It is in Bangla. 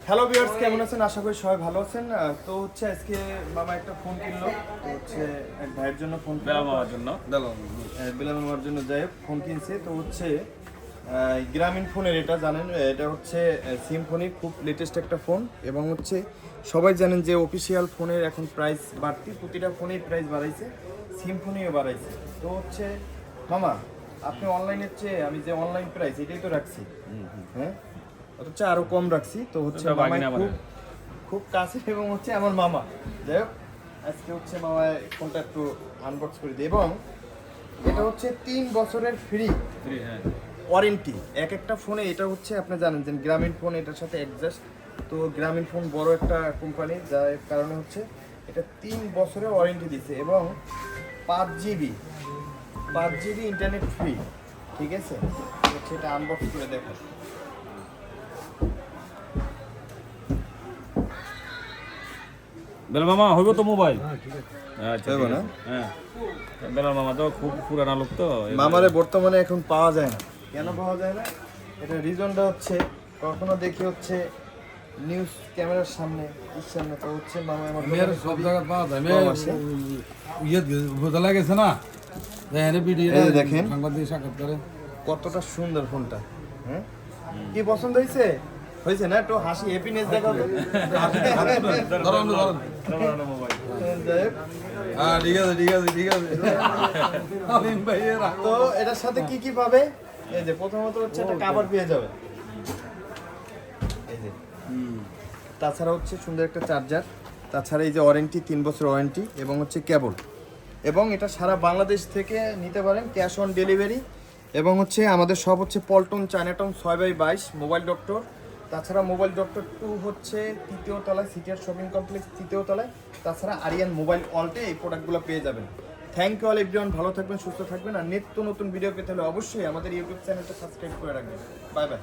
হ্যালো ভিউয়ার্স, কেমন আছেন? আশা করি সবাই ভালো আছেন। তো হচ্ছে আজকে মামা একটা ফোন কিনলো, তো হচ্ছে এক ভাইয়ের জন্য ফোন বেলা মামার জন্য বেলা মামার জন্য যাই হোক ফোন কিনছে। তো হচ্ছে গ্রামীণ ফোনের, এটা জানেন, এটা হচ্ছে সিম্ফনি, খুব লেটেস্ট একটা ফোন। এবং হচ্ছে সবাই জানেন যে অফিসিয়াল ফোনের এখন প্রাইস বাড়তি, প্রতিটা ফোনেই প্রাইস বাড়াইছে, সিম্ফনিও বাড়াইছে। তো হচ্ছে মামা, আপনি অনলাইনের চেয়ে আমি যে অনলাইন প্রাইস এটাই তো রাখছি, হ্যাঁ, অথচ আরো কম রাখছি। তো হচ্ছে মামাই খুব কাছে এবং হচ্ছে আমার মামা। যাই হোক, আজকে হচ্ছে মামা ফোনটা একটু আনবক্স করে দিই। এবং এটা হচ্ছে 3 বছরের ফ্রি ওয়ারেন্টি এক একটা ফোনে। এটা হচ্ছে আপনি জানেন যে গ্রামীণ ফোন এটার সাথে অ্যাডজাস্ট, তো গ্রামীণ ফোন বড় একটা কোম্পানি, যার কারণে হচ্ছে এটা 3 বছরের ওয়ারেন্টি দিচ্ছে। এবং 5 জিবি ইন্টারনেট ফ্রি, ঠিক আছে? হচ্ছে এটা আনবক্স করে দেখো। বেলা মামা হইব তো মোবাইল? আচ্ছা, হইব না? হ্যাঁ, বেলা মামা তো খুব পুরানা লোক, তো মামারে বর্তমানে এখন পাওয়া যায় না। কেন পাওয়া যায় না? এটা রিজনটা হচ্ছে কখনো দেখি হচ্ছে নিউজ ক্যামেরার সামনে, তো হচ্ছে মামা আমার মেয়ের সব জায়গায় পাওয়া যায়। ইয়ে বোঝা গেছে না, দেখেন সাংবাদিক সাক্ষাৎ করে কতটা সুন্দর ফোনটা। হ্যাঁ, কি পছন্দ হয়েছে? হয়েছে না? একটু হাসি, হ্যাপিনেস দেখাও তো। যাই হোক, ঠিক আছে ঠিক আছে ঠিক আছে। তো এটার সাথে কি কি পাবে? এই যে প্রথমত হচ্ছে একটা কভার পেয়ে যাবে, এই যে। তাছাড়া হচ্ছে সুন্দর একটা চার্জার, তাছাড়া এই যে ওয়ারেন্টি 3 বছর ওয়ারেন্টি, এবং হচ্ছে কেবল। এবং এটা সারা বাংলাদেশ থেকে নিতে পারেন, ক্যাশ অন ডেলিভারি। এবং হচ্ছে আমাদের সব হচ্ছে পল্টন চায়নাটাউন 6/22 মোবাইল ডক্টর। তাছাড়া মোবাইল ডক্টর 2 হচ্ছে 3য় তলায়, সিটিআর শপিং কমপ্লেক্স 3য় তলায়। তাছাড়া আরিয়ান মোবাইল ওয়ার্ল্ডে এই প্রোডাক্টগুলো পেয়ে যাবেন। থ্যাংক ইউ অল এভরিওয়ান, ভালো থাকবেন, সুস্থ থাকবেন। আর নিত্য নতুন ভিডিও পেতে হলে অবশ্যই আমাদের ইউটিউব চ্যানেলটা সাবস্ক্রাইব করে রাখবেন। Bye bye.